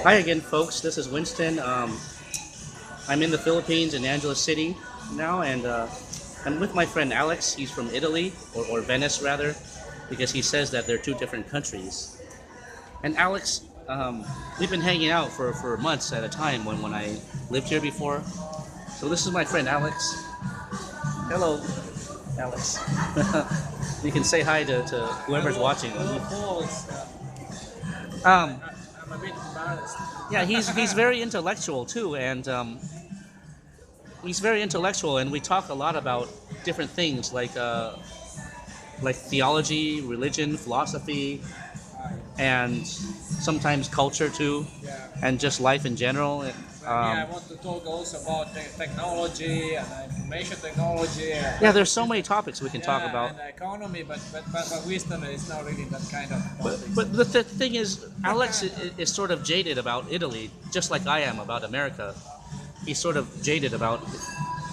Hi again, folks. This is Winston. I'm in the Philippines in Angeles City now, and I'm with my friend Alex. He's from Italy, or Venice rather, because he says that they're two different countries. And Alex, we've been hanging out for months at a time when I lived here before. So this is my friend Alex. Hello, Alex. You can say hi to whoever's watching. Hello, Pauls. Um, I'm a bit embarrassed. yeah, he's very intellectual too, and he's very intellectual, and we talk a lot about different things like theology, religion, philosophy, and sometimes culture too, Yeah. and just life in general. Me, I want to talk also about technology and information technology. Yeah, there's so many topics we can Yeah, talk about. and economy, but wisdom is not really that kind of But, topics. but the thing is, Alex is sort of jaded about Italy, just like I am about America. He's sort of jaded about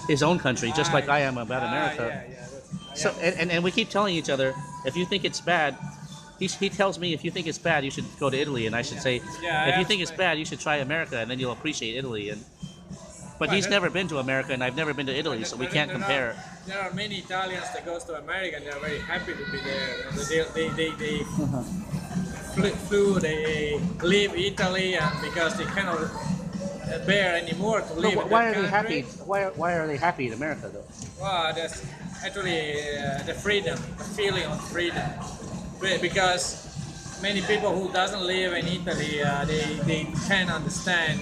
his own country, just like I am about America. Yeah. So, and we keep telling each other, if you think it's bad, he tells me if you think it's bad, you should go to Italy, and I should say, Yeah, I if you have think it's to- bad, you should try America, and then you'll appreciate Italy. But Well, he's that- never been to America, and I've never been to Italy, so we can't compare. There are many Italians that goes to America and they are very happy to be there. And they flew, they leave Italy and because they cannot bear anymore to live But in why that are they country. happy? Why are they happy in America though? Well, that's actually the freedom, the feeling of freedom. Because many people who doesn't live in Italy, they can understand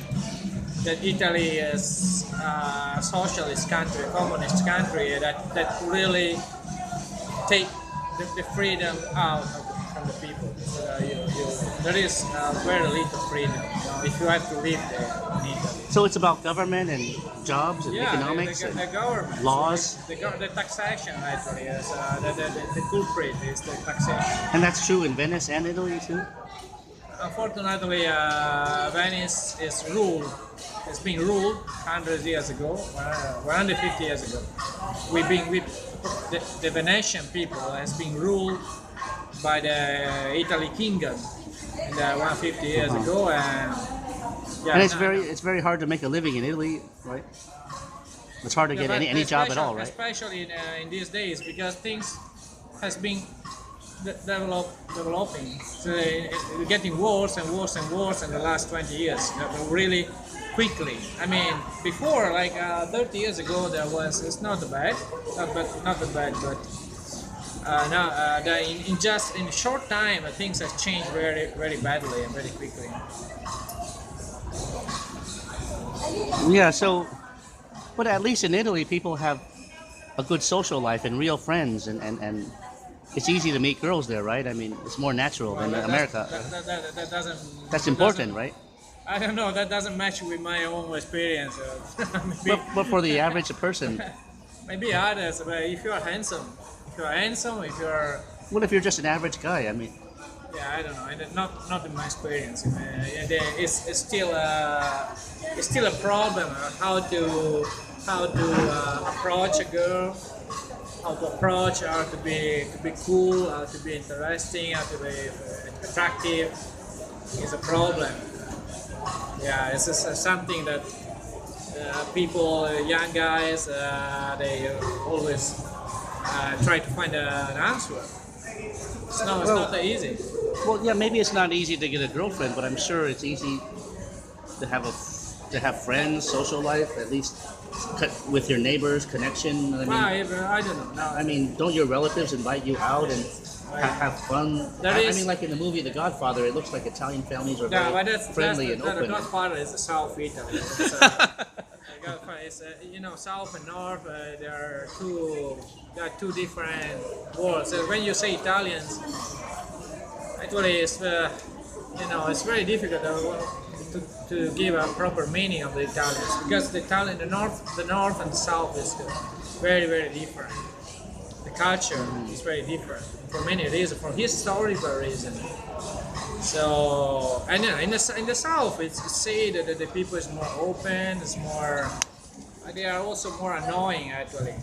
that Italy is a socialist country, a communist country that really take the freedom out from the people. So, there is very little freedom if you have to live there in Italy. So it's about government and jobs and Yeah, economics the and government. laws, The taxation actually is the culprit is the taxation. and that's true in Venice and Italy too. Unfortunately, Venice is ruled. It's been ruled 100 years ago, 150 years ago. The Venetian people has been ruled by the Italy kingdom in the 150 years ago, and yeah, And it's very hard to make a living in Italy, right? It's hard to get but any job at all, right? Especially in these days, because things has been developing. So it's getting worse and worse and worse in the last 20 years, really quickly. I mean, before, like 30 years ago, it's not bad, not that bad, but now in a short time, things have changed very, very badly and very quickly. Yeah. So, but at least in Italy, people have a good social life and real friends, and it's easy to meet girls there, right? I mean, it's more natural than America. That doesn't. That's that important, doesn't- right? I don't know. That doesn't match with my own experience. But for the average person, Maybe others, but if you are handsome, if you are, what if you're just an average guy? I mean, yeah, I don't know, not in my experience. It's still a problem how to approach a girl, how to approach her to be cool, how to be interesting, how to be attractive. Is a problem. Yeah, it's just, something that people, young guys, they always try to find an answer. It's not that easy. well, yeah, maybe it's not easy to get a girlfriend, but I'm sure it's easy to have friends, social life, at least with your neighbors, connection. I mean, I don't know. No, I mean, don't your relatives invite you out and have fun? I mean, like in the movie The Godfather, it looks like Italian families are yeah, very but friendly and the open. Godfather is the South Italy. The Godfather is, South and North. There are two different worlds. So when you say Italians, actually, it's very difficult to give a proper meaning of the Italians because the north and the south is very, very different. The culture is very different for many reasons, for historical reasons. So, and in the south, it's said that the people is more open, it's more. They are also more annoying actually.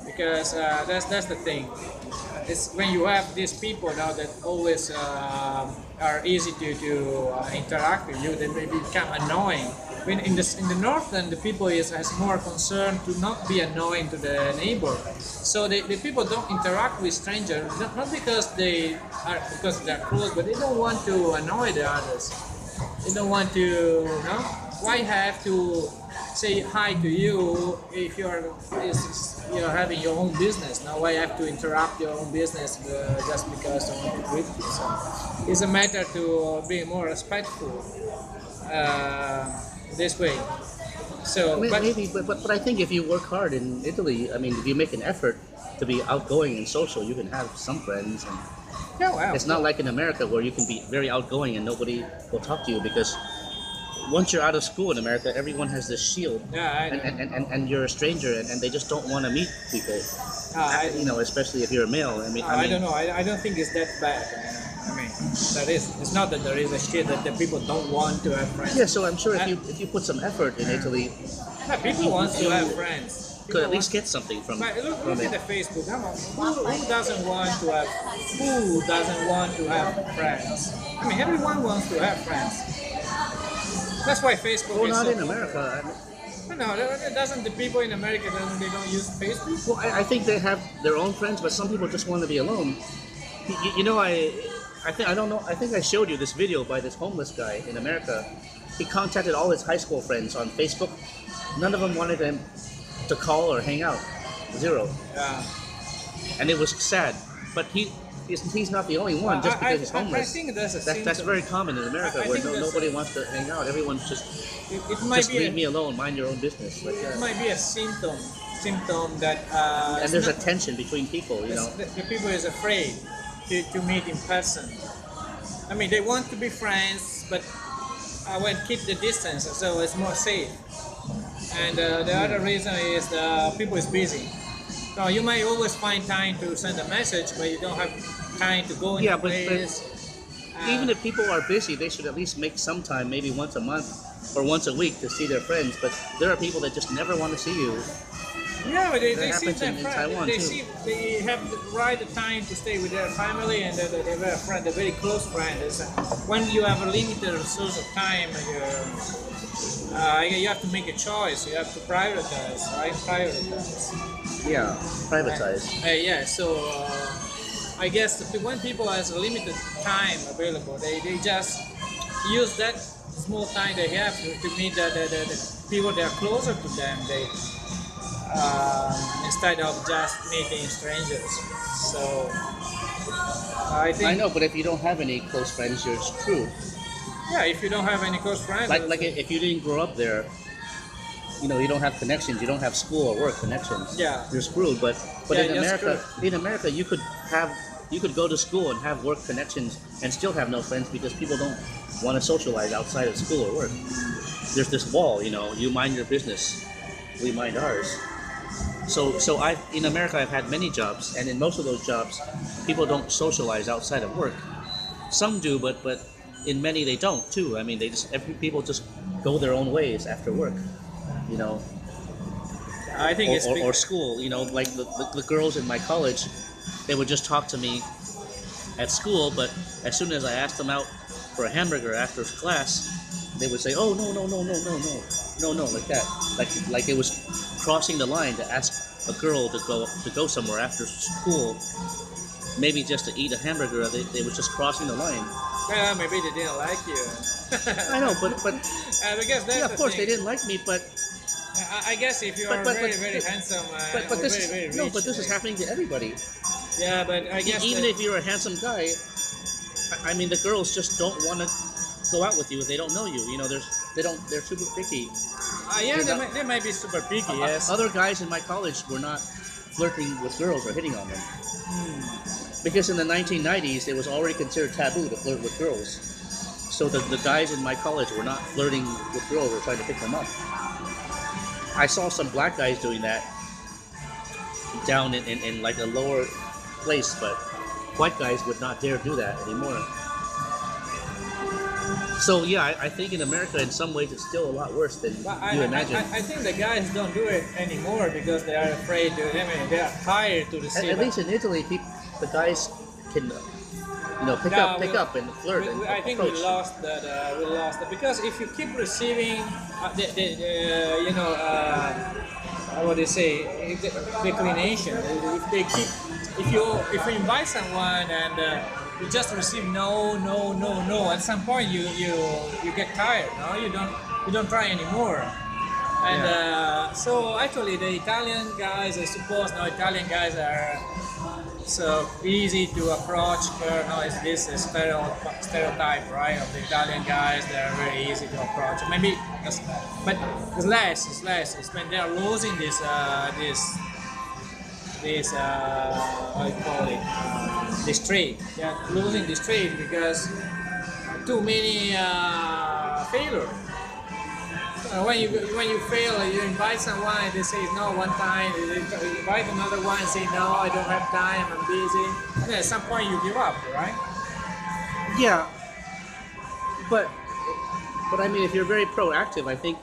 because that's the thing. It's when you have these people now that always are easy to interact with you, they may become annoying. When in the north, then the people has more concern to not be annoying to the neighbor. So the people don't interact with strangers not because they're close, but they don't want to annoy the others. They don't want to, you know, why have to say hi to you if you're having your own business? Now why have to interrupt your own business just because I want to greet you? So it's a matter to be more respectful this way. So, Maybe, but I think if you work hard in Italy, I mean, if you make an effort to be outgoing and social, you can have some friends. And yeah, wow. it's not like in America where you can be very outgoing and nobody will talk to you because once you're out of school in America, everyone has this shield, Yeah, and you're a stranger, and they just don't want to meet people. You know, especially if you're a male. I don't know. I don't think it's that bad. I mean, that is. It's not that there is a shit that the people don't want to have friends. Yeah, so I'm sure if you put some effort in Italy, Yeah, people want to have friends. could at least get something from But look from at it. the Facebook. Come on, who doesn't want to have? Who doesn't want to have friends? I mean, everyone wants to have friends. That's why Facebook Well, is not so in America. No, doesn't the people in America they don't use Facebook? Well, I think they have their own friends, but some people just want to be alone. You know, I think I don't know. I think I showed you this video by this homeless guy in America. He contacted all his high school friends on Facebook. None of them wanted him to call or hang out. Zero. Yeah. And it was sad. But he's not the only one just because he's homeless. I think that's That's very common in America I where think that's nobody wants to hang out. Everyone's just it might just be leave me alone, mind your own business. Like it that. might be a symptom that And there's a tension between people, you know. the people is afraid to meet in person. I mean, they want to be friends, but when keep the distance, so it's more safe. And the other reason is the people is busy. So you might always find time to send a message, but you don't have time to go in Yeah, the but place. even if people are busy, they should at least make some time, maybe once a month or once a week, to see their friends. But there are people that just never want to see you. Yeah, but they That see happens their in friend. Taiwan, They too. see they have the right time to stay with their family, and they have a friend, a very close friend. When you have a limited resource of time, you have to make a choice. You have to prioritize, right? Prioritize. Yeah, privatized. Yeah. So I guess when people has a limited time available, they just use that small time they have to meet the people that are closer to them. They instead of just meeting strangers. So I think I know, but if you don't have any close friends, you're screwed. yeah, if you don't have any close friends, Like if you didn't grow up there, you know, you don't have connections, you don't have school or work connections. Yeah. You're screwed. But Yeah, in you're America, you could go to school and have work connections and still have no friends because people don't want to socialize outside of school or work. There's this wall, you know. You mind your business, we mind ours. So in America, I've had many jobs, and in most of those jobs, people don't socialize outside of work. Some do, but in many they don't too. I mean, people just go their own ways after work, you know, I think it's or school. You know, like the girls in my college, they would just talk to me at school, but as soon as I asked them out for a hamburger after class, they would say, "Oh no," like that, like it was crossing the line to ask a girl to go somewhere after school, maybe just to eat a hamburger. They was just crossing the line. maybe they didn't like you. I know, but Because that's yeah, of the course thing. they didn't like me, but I guess if you are very handsome, but or this very is no, rich, but this is happening to everybody. Yeah, but I guess Even that- if you're a handsome guy, I mean, the girls just don't want to go out with you if they don't know you. You know, they're super picky. yeah, You're they might be super picky. Yes. Other guys in my college were not flirting with girls or hitting on them. Because in the 1990s, it was already considered taboo to flirt with girls. So the guys in my college were not flirting with girls or trying to pick them up. I saw some black guys doing that down in like a lower place, but white guys would not dare do that anymore. So yeah, I think in America, in some ways, it's still a lot worse than But you imagine. I think the guys don't do it anymore because they are afraid to. I mean, they are tired to receive. At least in Italy, the guys can, pick up and flirt and I think approach. we lost that. We lost that because if you keep receiving, what do you say, declination. If they keep, if you invite someone and you just receive no, no, no, no, at some point you get tired. No, you don't try anymore. And so actually the Italian guys, I suppose, now Italian guys are so easy to approach. No, it's this stereotype, right, of the Italian guys. They're very easy to approach. Maybe, but it's less. It's when they are losing this how you call it, this trade. Yeah, losing this trade because too many failure. When you fail, you invite someone, they say no one time. You invite another one, and say no, I don't have time, I'm busy. And at some point, you give up, right? Yeah, but I mean, if you're very proactive, I think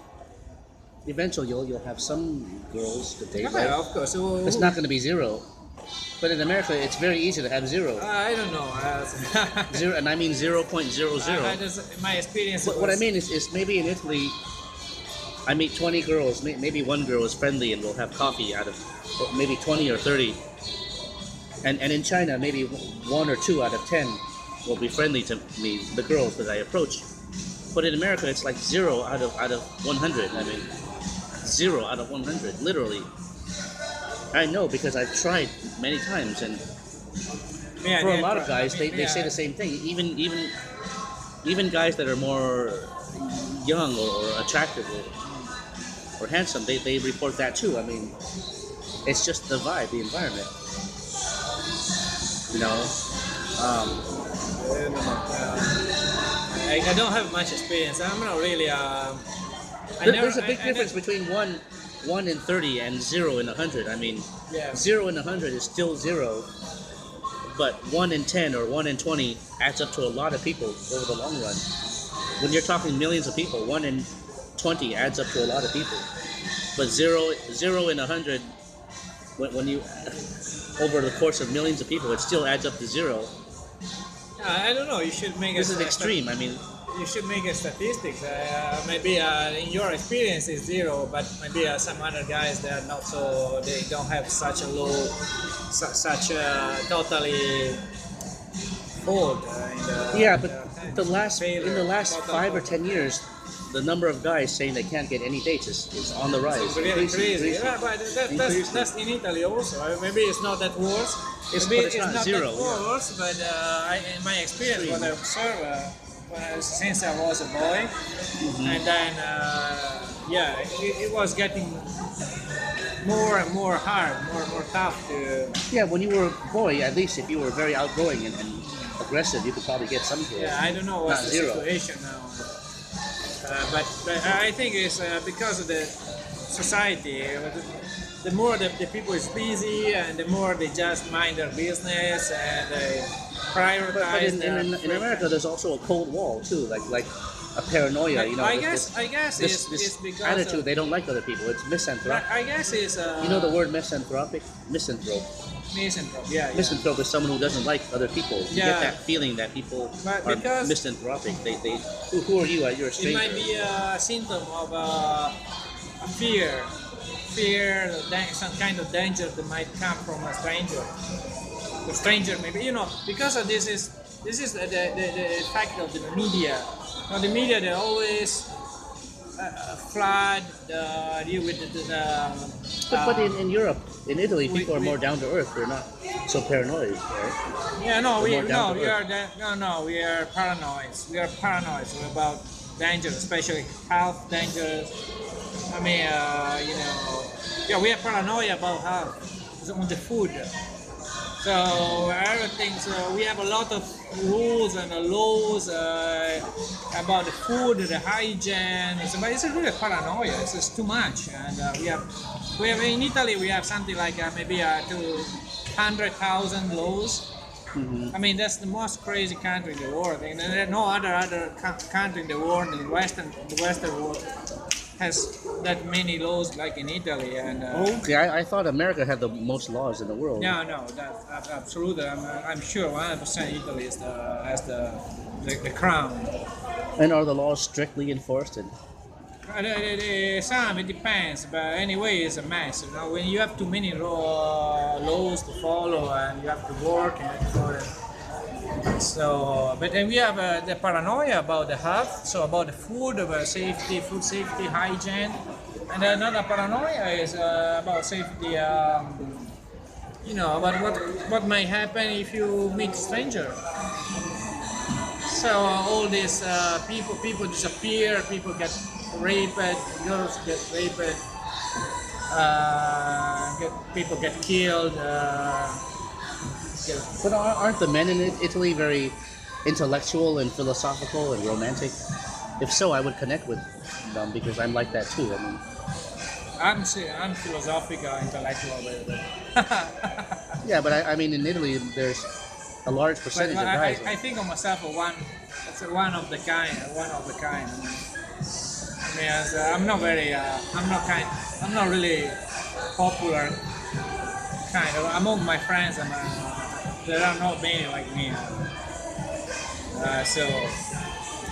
eventually you'll have some girls to date. Yeah, of course. So, it's not going to be zero. But in America, it's very easy to have zero. I don't know. Zero, and I mean 0.00. My experience. What I mean is maybe in Italy, I meet 20 girls. Maybe one girl is friendly and we'll have coffee out of maybe 20 or 30. And in China, maybe 1 or 2 out of 10 will be friendly to me, the girls that I approach. But in America, it's like 0 out of 100. I mean, 0 out of 100, literally. I know because I've tried many times, and for a lot of guys, they say the same thing. Even guys that are more young or attractive or handsome, they report that too. I mean, it's just the vibe, the environment. You know. I don't have much experience. I'm not really. There's a big difference between 1 in 30 and 0 in 100. I mean, 0 in 100 is still 0, but 1 in 10 or 1 in 20 adds up to a lot of people over the long run. When you're talking millions of people, 1 in 20 adds up to a lot of people. But 0 in 100, when you over the course of millions of people, it still adds up to 0. I don't know. You should make. This is extreme. I mean, you should make a statistics. Maybe in your experience is 0, but maybe some other guys they are not so. They don't have such a low, such a totally fault. But in the last 5 or 10 years, the number of guys saying they can't get any dates is on the rise. It's really crazy. Yeah, but that's in Italy also. Maybe it's not that worse. It's not 0. That worse, but in my experience, what I observe. Since I was a boy, and then it was getting more and more hard, more tough to. Yeah, when you were a boy, at least if you were very outgoing and aggressive, you could probably get some girls. Yeah, I don't know what's the 0. situation now, but I think it's because of the society. The more the people is busy, and the more they just mind their business and they prioritize. But in America, there's also a cold wall too, like a paranoia. You know, I guess this it's because attitude. They don't like other people. It's misanthrope. I guess it's. You know the word misanthropic? Misanthrope. Misanthrope. Yeah. Misanthrope is someone who doesn't like other people. You get that feeling that people are misanthropic. They who are you? You're a stranger. It might be a symptom of fear, some kind of danger that might come from a stranger. The stranger, maybe because of this is the effect of the media. Now, the media they always flood deal with But in Europe, in Italy, people are more down to earth. They're not so paranoid, right? Yeah, we are paranoid. We are paranoid about danger, especially health dangers. I mean, we are paranoid about health on the food. So everything. So we have a lot of rules and laws about the food, the hygiene. So, but it's really paranoia. It's just too much. And we have in Italy we have something like maybe 200,000 laws Mhm. I mean, that's the most crazy country in the world, and there are no country in the world, in the Western world, has that many laws like in Italy. And Okay, I thought America had the most laws in the world. no, no, that's absolutely. I'm sure 100% Italy has the crown. And are the laws strictly enforced? And Some it depends, but anyway, it's a mess. You know, when you have too many laws to follow and you have to work and you have to follow them. So, but then we have the paranoia about the health, so about the food, about safety, food safety, hygiene, and another paranoia is about safety. You know, about what might happen if you meet stranger. So all these people disappear, people get raped, girls get raped, people get killed. but aren't the men in Italy very intellectual and philosophical and romantic? If so, I would connect with them because I'm like that too. I mean, I'm philosophical, intellectual, but yeah, but I mean, in Italy, there's a large percentage of guys. I think of myself as one of the kind, one of the kind. I mean, I'm not very, I'm not really popular kind of among my friends. There are not many like me. So,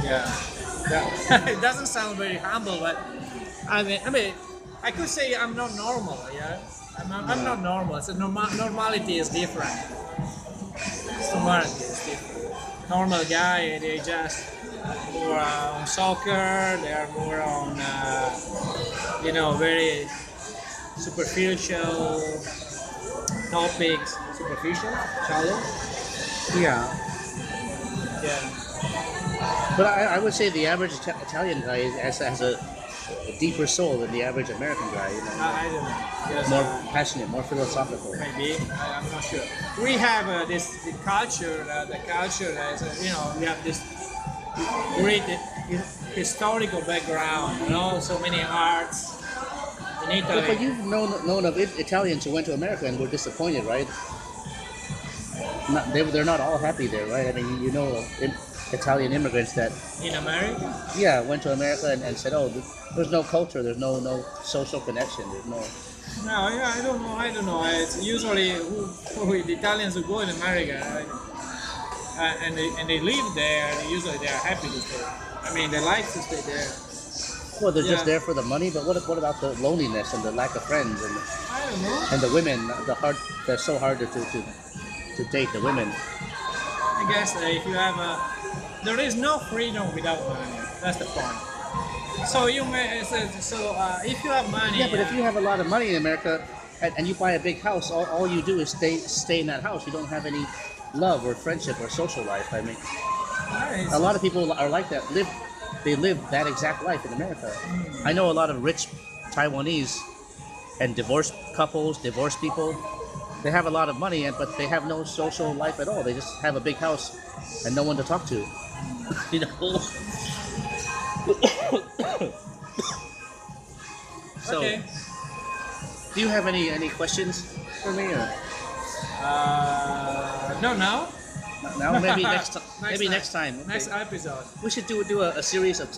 yeah, it doesn't sound very humble, but I mean, I could say I'm not normal. Yeah, I'm not normal. So normality is different. Normality is different. Normal guy, they just more on soccer. They are more on, very superficial topics. Superficial, shallow. Yeah, Yeah. but I would say the average Italian guy has a deeper soul than the average American guy. You know, I don't know. Yes, more passionate, more philosophical. maybe I'm not sure. We have the culture. The culture is we have this great historical background. So many arts in Italy. But you've known of Italians who went to America and were disappointed, right? They're not all happy there, right? I mean, you know of Italian immigrants that, In America? yeah, went to America and said, oh, there's no culture, there's no social connection, there's no... No, yeah, I don't know. It's usually the Italians who go in America and they live there. Usually they are happy to stay. I mean, they like to stay there. Well, they're just Yeah. there for the money, but what about the loneliness and the lack of friends I don't know. and the women, they're so hard to date, the women. I guess if you have there is no freedom without money. That's the point. So if you have money, Yeah, but if you have a lot of money in America and you buy a big house, all you do is stay in that house. You don't have any love or friendship or social life. I mean, a lot of people are like that. They live that exact life in America. I know a lot of rich Taiwanese and divorced couples, divorced people. They have a lot of money, but they have no social life at all. They just have a big house and no one to talk to. You know. So, Okay. do you have any questions for me? Or No, now. now maybe next time. Maybe next time. Okay. Next episode. We should do a series of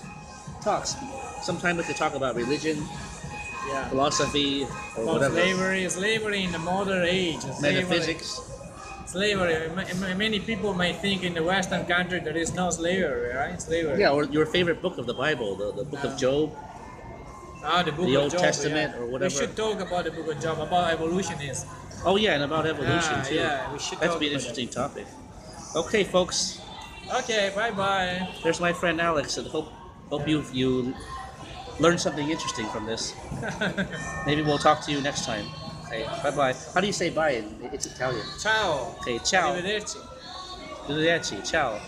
talks. Sometime we could talk about religion, Yeah. philosophy, or About whatever. slavery in the modern age. Metaphysics. Slavery. Many people may think in the Western country there is no slavery, right? Slavery. Yeah, or your favorite book of the Bible, the book of Job. The book The of Old Job, Testament yeah. or whatever. We should talk about the book of Job, about evolutionism. Oh yeah, and about evolution too. Yeah, we should That'd talk be an about interesting topic. Okay, folks. Okay, bye bye. There's my friend Alex, and hope you learned something interesting from this. Maybe we'll talk to you next time. Okay, bye bye. How do you say bye? It's Italian. Ciao. Okay, ciao. Arrivederci. Arrivederci. Ciao.